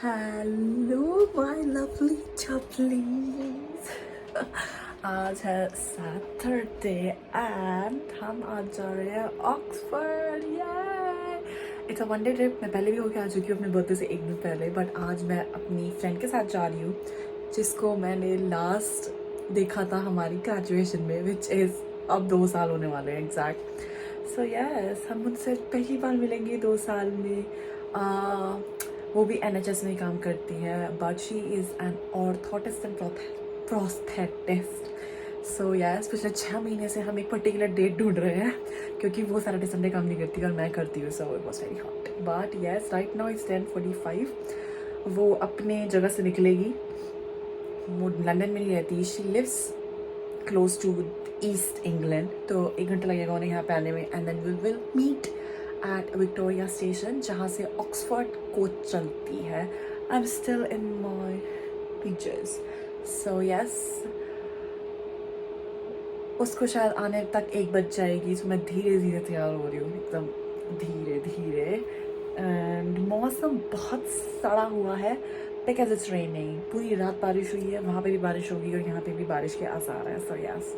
Hello my lovely चपलीज। आज है Saturday and हम आज जा रहे हैं ऑक्सफोर्ड। ये it's a one day trip. मैं पहले भी होके आ चुकी हूँ अपने बर्थडे से एक दिन पहले, बट आज मैं अपनी फ्रेंड के साथ जा रही हूँ जिसको मैंने लास्ट देखा था हमारी ग्रेजुएशन में, विच इज़ अब 2 साल होने वाले हैं एग्जैक्ट। सो यस, हम उनसे पहली बार मिलेंगे 2 साल में। वो भी NHS में काम करती है, but she is an orthotist and prosthetist. So yes, पिछले 6 महीने से हम एक पर्टिकुलर डेट ढूंढ रहे हैं क्योंकि वो सैटरडे संडे काम नहीं करती और मैं करती हूँ। So it was very hot, but yes right now it's 10:45। वो अपने जगह से निकलेगी, वो लंदन में नहीं रहती, she lives close to East England, तो 1 घंटा लगेगा उन्हें यहाँ पे आने में। And then we will meet at Victoria station जहाँ से ऑक्सफोर्ड कोच चलती है। I am still in my pictures. So yes, उसको शायद आने तक 1 बज जाएगी, तो मैं धीरे धीरे तैयार हो रही हूँ, एकदम धीरे धीरे। एंड मौसम बहुत सड़ा हुआ है बिकॉज इट्स रेनिंग। पूरी रात बारिश हुई है, वहाँ पे भी बारिश होगी और यहाँ पे भी बारिश के आसार हैं। So yes,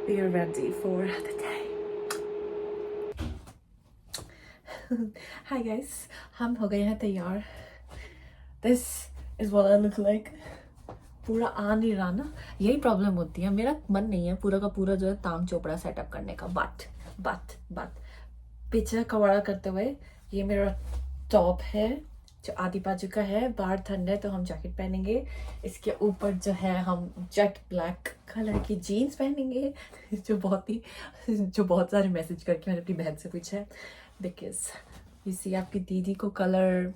we are ready for the day. Hi guys, हम हो गए हैं तैयार। This is what I look like. पूरा आ नहीं रहा ना, यही प्रॉब्लम होती है। मेरा मन नहीं है पूरा का पूरा जो है ताम चोपड़ा सेटअप करने का, बट पीछे कवाड़ा करते हुए ये मेरा टॉप है जो आधी बाजू का है। बाहर ठंड है तो हम जैकेट पहनेंगे, इसके ऊपर जो है हम जेट ब्लैक कलर की जीन्स पहनेंगे जो बहुत सारे मैसेज करके मैंने अपनी बहन से पूछा है, बिकॉज यू सी आपकी दीदी को कलर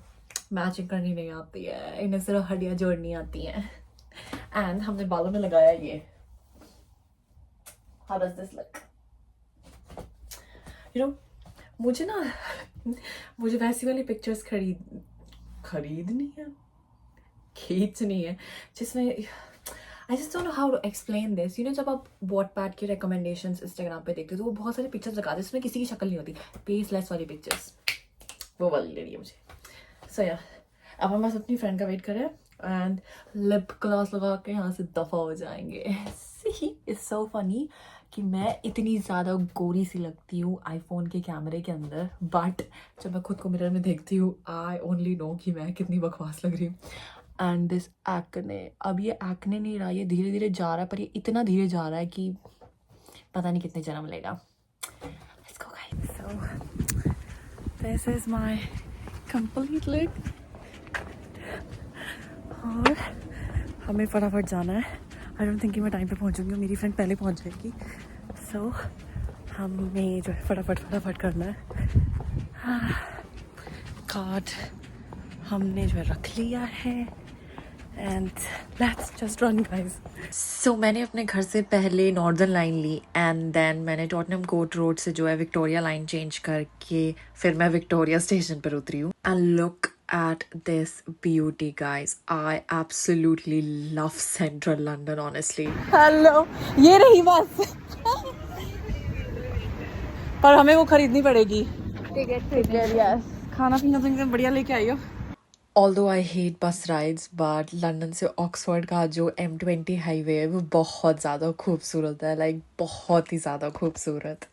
मैचिंग करनी नहीं आती है, इन्हें सिर्फ हड्डियाँ जोड़नी आती हैं। एंड हमने बालों में लगाया ये, how does this look you know. मुझे वैसी वाली पिक्चर्स खरीदनी है, खींचनी है, जिसमें I just don't know how to explain this. जब आप वॉटपैड के रिकमेंडेशंस इंस्टाग्राम पे देखते हो तो वो बहुत सारी पिक्चर्स लगाते हैं जिसमें किसी की शक्ल नहीं होती, फेसलेस वाली पिक्चर्स, वो वाली ले रही है मुझे। सो या अब हम बस अपनी फ्रेंड का वेट करें एंड लिप ग्लॉस लगा के यहाँ से दफा हो जाएंगे। इट्स सो फनी कि मैं इतनी ज़्यादा गोरी सी लगती हूँ आईफोन के कैमरे के अंदर, बट जब मैं खुद को मिरर में देखती हूँ आई ओनली नो कि मैं कितनी बकवास लग रही हूँ। एंड दिस एक्ने, अब ये एक्ने नहीं रहा, ये धीरे धीरे जा रहा है, पर ये इतना धीरे जा रहा है कि पता नहीं कितने जन्म लेगा। Let's go guys. So this is my complete look. और हमें फटाफट जाना है। आई डोंट थिंक कि मैं टाइम पे पहुंचूंगी, मेरी फ्रेंड पहले पहुंच जाएगी। सो हमें जो है फटाफट करना है। कार्ड हमने जो है रख लिया है and let's just run guys. So मैंने अपने घर से पहले नॉर्दर्न लाइन ली एंड देन मैंने टॉटनहम कोर्ट रोड से जो है विक्टोरिया लाइन चेंज करके फिर मैं विक्टोरिया स्टेशन पर उतरी हूँ। And look at this beauty guys, I absolutely love central London honestly. Hello, ये रही बस। पर हमें वो खरीदनी पड़ेगी टिकट। यस, खाना पीना तो एकदम बढ़िया लेके आई हो। Although I hate bus rides, but London से ऑक्सफोर्ड का जो M20 हाईवे है वो बहुत ज़्यादा खूबसूरत है, लाइक बहुत ही ज़्यादा खूबसूरत।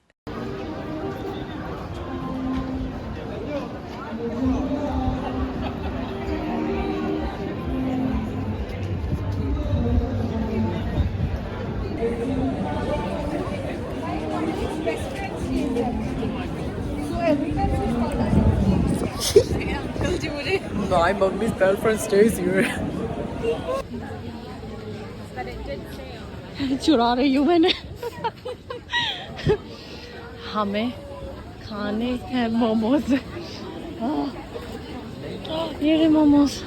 My mommy's girlfriend stays here. चुरा रही हूँ मैंने। हमें खाने हैं मोमोज। ये रहे मोमोज।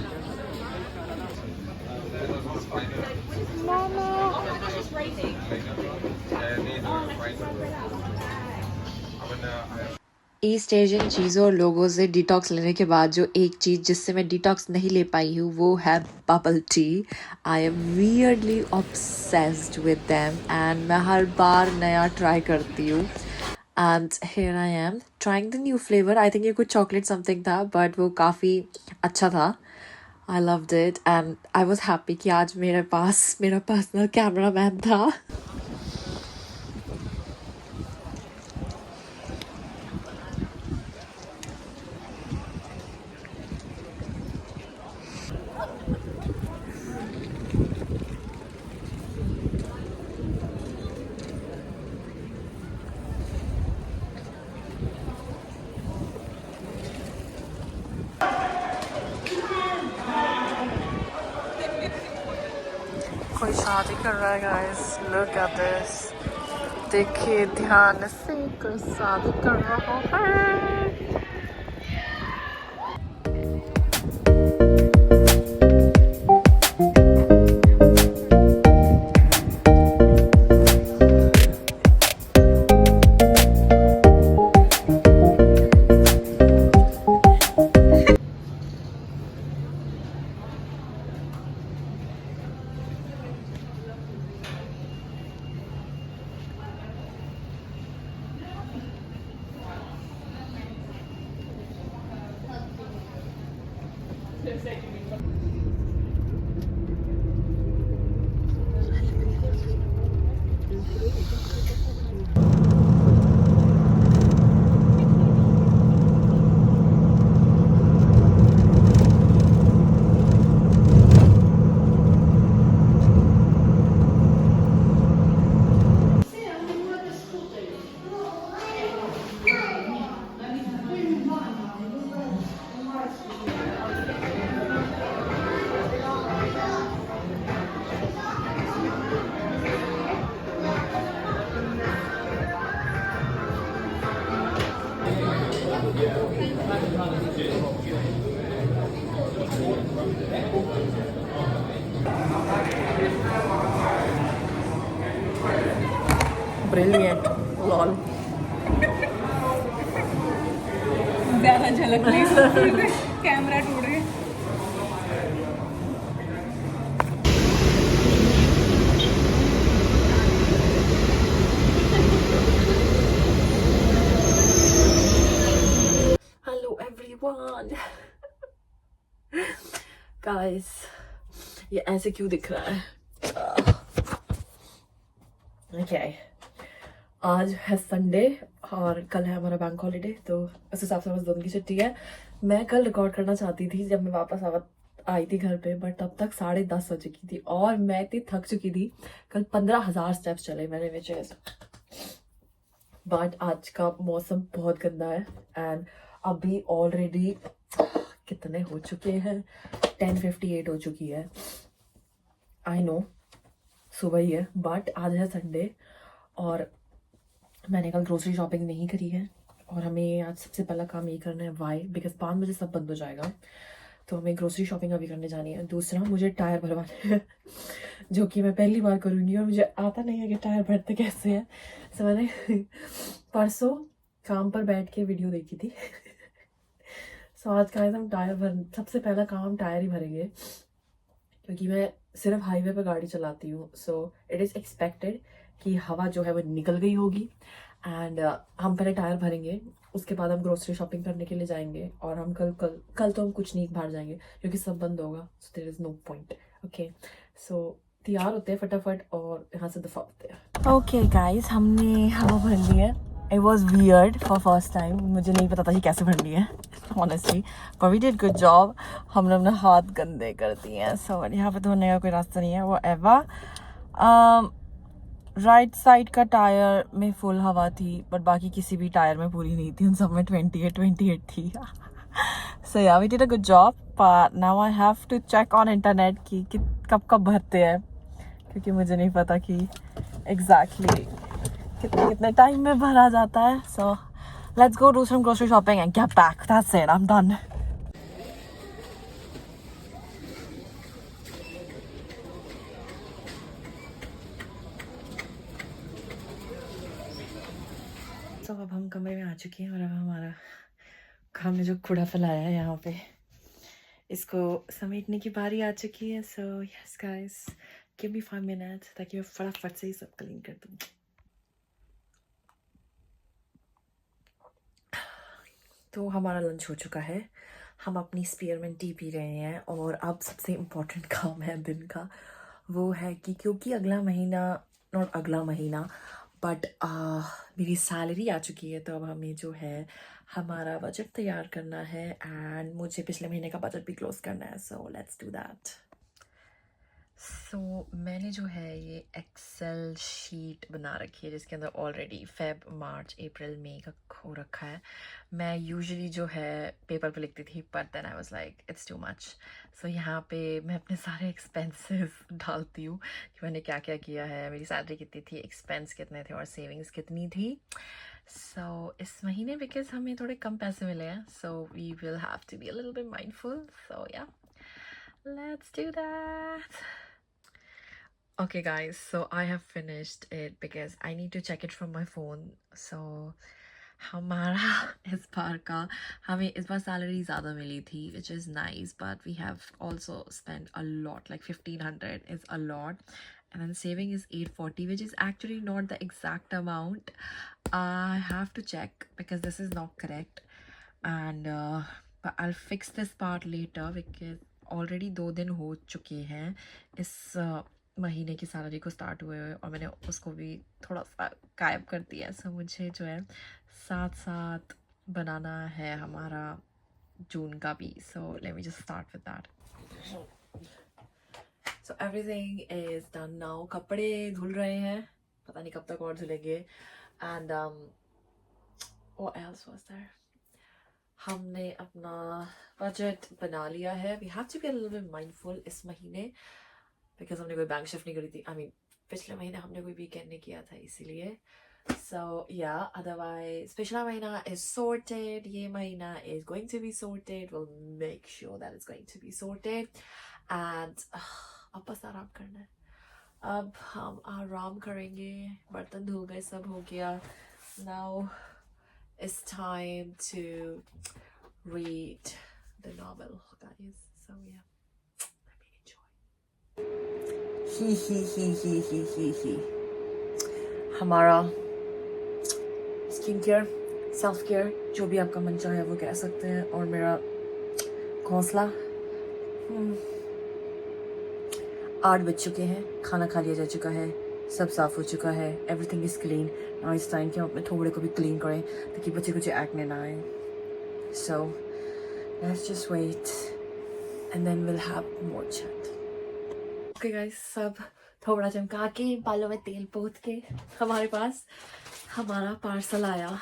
ईस्ट एशियन चीज़ों और लोगों से डिटॉक्स लेने के बाद जो एक चीज़ जिससे मैं डिटॉक्स नहीं ले पाई हूँ वो है bubble tea. I am weirdly obsessed with them and मैं हर बार नया ट्राई करती हूँ। And here I am trying the new flavour. I think ये कुछ चॉकलेट समथिंग था, बट वो काफ़ी अच्छा था। I loved it and I was happy कि आज मेरे पास मेरा पर्सनल कैमरामैन था. कोई शादी कर रहा है guys. Look at this. देखिए ध्यान से कोई शादी कर रहा है. Brilliant. Lol. ज्यादा झलक नहीं कैमरा टूट गया. Hello everyone. Guys, ये ऐसे क्यों दिख रहा है? Okay. आज है संडे और कल है हमारा बैंक हॉलीडे, तो उस हिसाब से बस दोनों की छुट्टी है. मैं कल रिकॉर्ड करना चाहती थी जब मैं वापस आई थी घर पे, बट तब तक 10:30 हो चुकी थी और मैं इतनी थक चुकी थी. कल 15,000 स्टेप्स चले मैंने विच इज. बट आज का मौसम बहुत गंदा है एंड अभी ऑलरेडी कितने हो चुके हैं, 10:58 हो चुकी है. आई नो सुबह ही है, बट आज है संडे और मैंने कल ग्रोसरी शॉपिंग नहीं करी है और हमें आज सबसे पहला काम ये करना है. वाई? बिकॉज 5 बजे सब बंद हो जाएगा, तो हमें ग्रोसरी शॉपिंग अभी करने जानी है. दूसरा, मुझे टायर भरवाने हैं जो कि मैं पहली बार करूँगी और मुझे आता नहीं है कि टायर भरते कैसे हैं. सो मैंने परसों काम पर बैठ के वीडियो देखी थी. सो आज का हम टायर भर, सबसे पहला काम टायर ही भरेंगे क्योंकि मैं सिर्फ हाईवे पर गाड़ी चलाती हूँ. सो इट इज़ एक्सपेक्टेड कि हवा जो है वो निकल गई होगी एंड हम पहले टायर भरेंगे, उसके बाद हम ग्रोसरी शॉपिंग करने के लिए जाएंगे. और हम कल तो हम कुछ नहीं बाहर जाएंगे क्योंकि सब बंद होगा. So there is no point. Okay, so तैयार होते हैं फटाफट और यहाँ से दफा होते हैं. ओके गाइस, हमने हवा भर ली है. It was weird for first time. मुझे नहीं पता था कि कैसे भरनी है honestly, but we did good job. हमने अपने हाथ गंदे कर दिए हैं. सो यहाँ पे धोने का कोई रास्ता नहीं है. वो एवा राइट साइड का टायर में फुल हवा थी, बट बाकी किसी भी टायर में पूरी नहीं थी. उन सब में 28 थी. So ya we did a good job. But now I have to check on internet कि कब भरते हैं, क्योंकि मुझे नहीं पता कि एग्जैक्टली कितने टाइम में भरा जाता है. So let's go do some grocery shopping and get back. That's it, I am done. तो अब हम कमरे में आ चुके हैं और अब हमारा हमने जो कूड़ा फैलाया है यहाँ पे, इसको समेटने की बारी आ चुकी है. So yes guys, give me 5 minutes ताकि मैं फटाफट से ही सब क्लीन कर दूँ. तो हमारा लंच हो चुका है. हम अपनी स्पीयरमिंट टी पी रहे हैं। और अब सबसे इम्पोर्टेंट काम है दिन का, वो है कि क्योंकि अगला महीना, नॉट अगला महीना बट मेरी सैलरी आ चुकी है, तो अब हमें जो है हमारा बजट तैयार करना है एंड मुझे पिछले महीने का बजट भी क्लोज करना है। So let's do that. So मैंने जो है ये एक्सेल शीट बना रखी है जिसके अंदर ऑलरेडी फेब, मार्च, अप्रैल, मई का हो रखा है। मैं यूजुअली जो है पेपर पे लिखती थी, but then I was like it's too much. So यहाँ पे मैं अपने सारे एक्सपेंसेस डालती हूँ कि मैंने क्या क्या किया है, मेरी सैलरी कितनी थी, एक्सपेंस कितने थे और सेविंग्स कितनी थी। सो इस महीने बिकॉज हमें थोड़े कम पैसे मिले हैं, so we will have to be a little bit mindful. So yeah, let's do that. Okay guys, so I have finished it because I need to check it from my phone. So हमारा इस बार का, हमें इस बार salary ज़्यादा मिली थी which is nice, but we have also spent a lot, like 1500 is a lot, and then saving is 840, which is actually not the exact amount. I have to check because this is not correct, and but I'll fix this part later because already 2 दिन हो चुके हैं इस महीने की salary को start हुए हुए, और मैंने उसको भी थोड़ा सा गायब कर दिया। सो मुझे जो है साथ साथ बनाना है हमारा जून का भी। So let me just start with that. So everything is done now. कपड़े धुल रहे हैं, पता नहीं कब तक और धुलेंगे। And what else was there, हमने अपना बजट बना लिया है। We have to be a little bit mindful इस महीने बिकॉज हमने कोई बैंक शिफ्ट नहीं करी थी। आई मीन पिछले महीने हमने कोई वीकेंड नहीं किया था इसीलिए। सो या, अदरवाइज पिछला महीना इज सॉर्टेड, ये महीना is going to be sorted. Will make sure that is going to be sorted. And अब बस आराम करना है। अब हम आराम करेंगे, बर्तन धुल गए, सब हो गया। Now it's time to read the novel, guys. So yeah, let me enjoy. हमारा स्किन केयर, सेल्फ केयर, जो भी आपका मन चाहे वो कह सकते हैं। और मेरा घोंसला 8 बज चुके हैं, खाना खा लिया जा चुका है, सब साफ हो चुका है, everything is clean. Now it's time कि हम अपने थोड़े को भी क्लीन करें ताकि बच्चे कुछ एक्ने ना आए। So let's just wait and then will have more chat. Okay guys, सब थोड़ा चमका के, बालों में तेल पोत के हमारे पास हमारा पार्सल आया।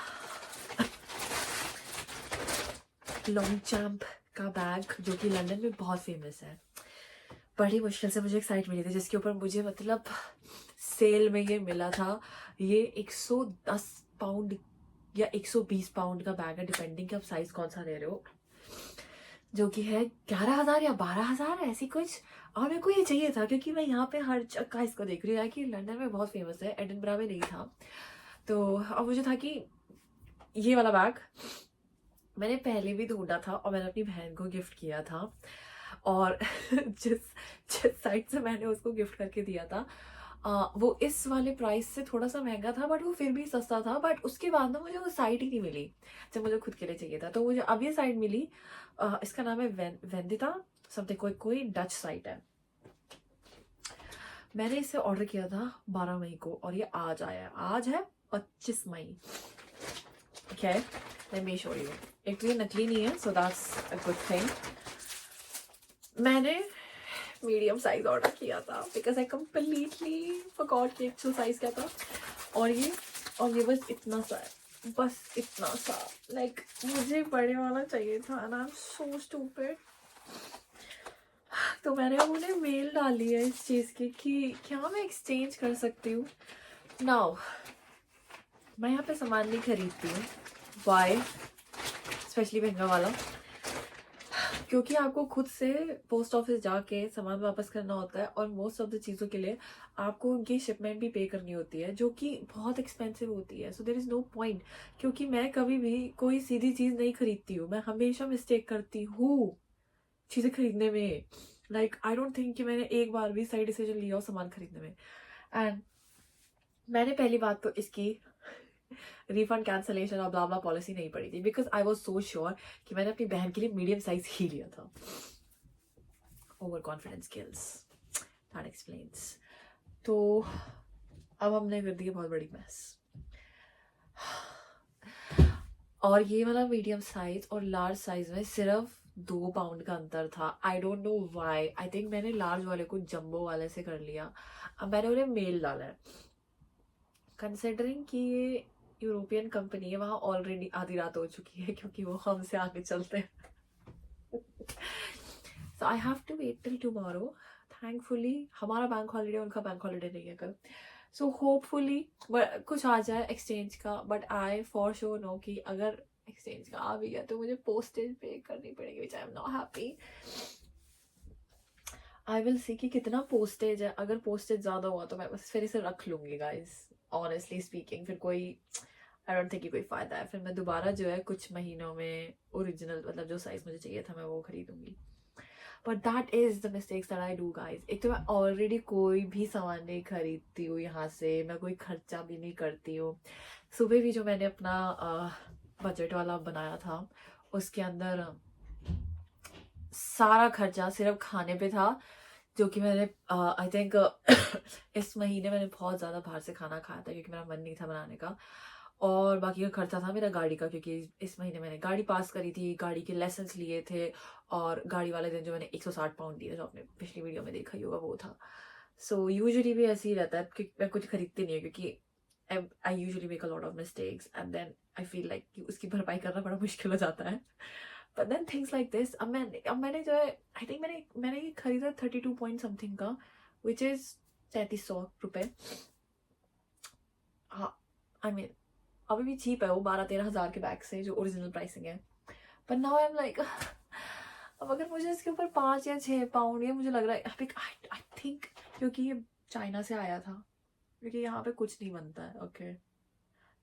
लॉन्गचैम्प का बैग, जो कि लंदन में बहुत फेमस है। बड़ी मुश्किल से मुझे एक साइट मिली थी जिसके ऊपर मुझे मतलब सेल में ये मिला था। ये 110 पाउंड या 120 पाउंड का बैग है, डिपेंडिंग कि आप साइज कौन सा ले रहे हो, जो कि है 11,000 या 12,000 ऐसी कुछ। और मेरे को ये चाहिए था क्योंकि मैं यहाँ पे हर जगह इसको देख रही हूँ कि लंदन में बहुत फेमस है, एडिनबरा में नहीं था। तो अब मुझे था कि ये वाला बैग मैंने पहले भी ढूंढा था और मैंने अपनी बहन को गिफ्ट किया था। और जिस साइट से मैंने उसको गिफ्ट करके दिया था वो इस वाले प्राइस से थोड़ा सा महंगा था, बट वो फिर भी सस्ता था। बट उसके बाद ना मुझे वो साइट ही नहीं मिली जब मुझे खुद के लिए चाहिए था। तो मुझे अब ये साइट मिली, इसका नाम है वेंदिता समथिंग, कोई डच साइट है। मैंने इसे ऑर्डर किया था 12 मई को और ये आज आया। आज है 25 मई। Okay, let me show you. एक तो ये नकली नहीं है, so that's a good thing. मैंने मीडियम साइज ऑर्डर किया था बिकॉज आई कम्प्लीटली फॉरगॉट कि एक्चुअल साइज क्या था। और ये बस इतना सा है, बस इतना सा। लाइक मुझे बड़े वाला चाहिए था and I am so stupid. तो मैंने अब उन्हें मेल डाली है इस चीज़ की कि क्या मैं एक्सचेंज कर सकती हूँ। नाउ मैं यहाँ पे सामान नहीं खरीदती हूँ, वाई, स्पेशली महंगा वाला, क्योंकि आपको खुद से पोस्ट ऑफिस जाके सामान वापस करना होता है और मोस्ट ऑफ द चीज़ों के लिए आपको उनकी शिपमेंट भी पे करनी होती है, जो कि बहुत एक्सपेंसिव होती है। So there is no point, क्योंकि मैं कभी भी कोई सीधी चीज़ नहीं खरीदती हूँ। मैं हमेशा मिस्टेक करती हूँ चीज़ें खरीदने में। लाइक आई डोंट थिंक कि मैंने एक बार भी सही डिसीजन लिया हो सामान खरीदने में। एंड मैंने पहली बात तो इसकी रिफंड कैंसलेशन और ब्ला ब्ला पॉलिसी नहीं पड़ी थी, because I was so sure कि मैंने अपनी बहन के लिए मीडियम साइज ही लिया था. Over confidence kills, that explains. तो अब हमने कर दी बहुत बड़ी मैस. और ये वाला मीडियम साइज और लार्ज साइज में सिर्फ 2 पाउंड का अंतर था. I don't know why. I think मैंने लार्ज वाले को जंबो वाले से कर लिया. अब मैंने उन्हें मेल डाला है. कंसिडरिंग कि ये यूरोपियन कंपनी है, वहाँ ऑलरेडी आधी रात हो चुकी है क्योंकि वो हमसे आगे चलते हैं. So I have to wait till tomorrow. Thankfully हमारा बैंक हॉलीडे, उनका बैंक हॉलीडे नहीं है कल. सो होपफुली कुछ आ जाए एक्सचेंज का. But I for sure know कि अगर एक्सचेंज का आ भी गया तो मुझे पोस्टेज पे करनी पड़ेगी, which I am not happy. I will see कि कितना पोस्टेज है. अगर पोस्टेज ज़्यादा हुआ तो मैं बस फिर इसे रख लूँगी गाइज, ऑनेस्टली स्पीकिंग. फिर कोई आई डोंट थिंक कि कोई फ़ायदा है. फिर मैं दोबारा जो है कुछ महीनों में ओरिजिनल मतलब जो साइज़ मुझे चाहिए था मैं वो खरीदूँगी. But that is the mistakes that I do guys. एक तो मैं ऑलरेडी कोई भी सामान नहीं खरीदती हूँ यहाँ से, मैं कोई खर्चा भी नहीं करती हूँ. सुबह भी जो मैंने अपना बजट वाला बनाया था उसके अंदर सारा खर्चा सिर्फ खाने पे था, जो कि मैंने आई थिंक इस महीने मैंने बहुत ज़्यादा बाहर से खाना खाया था क्योंकि मेरा मन नहीं था बनाने का. और बाकी का खर्चा था मेरा गाड़ी का, क्योंकि इस महीने मैंने गाड़ी पास करी थी, गाड़ी के लेसन्स लिए थे. और गाड़ी वाले दिन जो मैंने 160 पाउंड दिए, जो आपने पिछली वीडियो में देखा ही होगा, वो था. सो यूजुअली भी ऐसे ही रहता है कि मैं कुछ खरीदती नहीं हूँ क्योंकि I usually make a lot of mistakes and then I feel like कि उसकी भरपाई करना बड़ा मुश्किल हो जाता है. But then things like this. अब मैंने जो है आई थिंक मैंने ये खरीदा 32 पॉइंट समथिंग का, विच इज़ 3300 रुपये. हाँ, आई मीन अभी भी चीप है वो 12-13 हज़ार के बैग से जो ओरिजिनल प्राइसिंग है. पर नाउ आई एम लाइक अब अगर मुझे इसके ऊपर 5 या 6 पाउंड, या मुझे लग रहा है आई थिंक क्योंकि ये चाइना से आया था, क्योंकि यहाँ पे कुछ नहीं बनता है. ओके,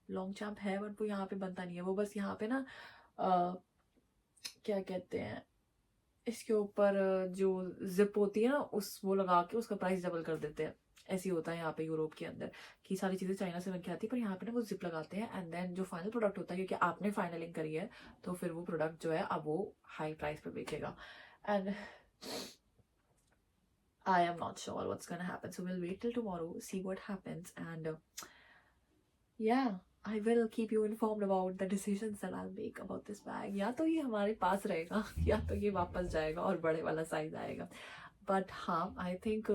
लॉन्ग चांप है बट वो यहाँ पे बनता नहीं है. वो बस यहाँ पे ना क्या कहते हैं, इसके ऊपर जो जिप होती है ना उस वो लगा के उसका प्राइस डबल कर देते हैं. ऐसे ही होता है यहाँ पे यूरोप के अंदर कि सारी चीज़ें चाइना से बन के आती है, पर यहाँ पे ना वो जिप लगाते हैं एंड देन जो फाइनल प्रोडक्ट होता है, क्योंकि आपने फाइनलिंग करी है तो फिर वो प्रोडक्ट जो है अब वो हाई प्राइस पे बेचेगा. And I am not sure what's gonna happen. So will wait till tomorrow, see what happens and ya I will keep you informed about the decisions that I'll make about this bag. या तो ये हमारे पास रहेगा या तो ये वापस जाएगा और बड़े वाला साइज आएगा. बट हाँ, आई थिंक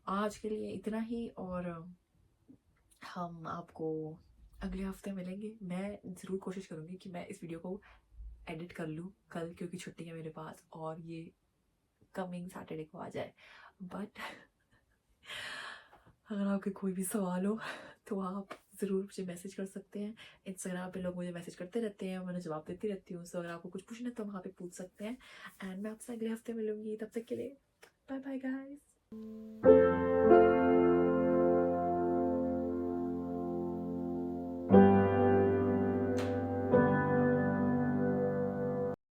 आज के लिए इतना ही, और हम आपको अगले हफ्ते मिलेंगे. मैं ज़रूर कोशिश करूँगी कि मैं इस वीडियो को एडिट कर लूँ कल, क्योंकि छुट्टी है मेरे पास और ये कमिंग सैटरडे को आ जाए. बट अगर आपके कोई भी सवाल हो तो आप ज़रूर मुझे मैसेज कर सकते हैं. इंस्टाग्राम पे लोग मुझे मैसेज करते रहते हैं, मैं जवाब देती रहती हूँ. सो अगर आपको कुछ पूछना है तो वहाँ पे पूछ सकते हैं. एंड मैं आपसे अगले हफ्ते मिलूंगी. तब तक के लिए बाय बाय गाइस.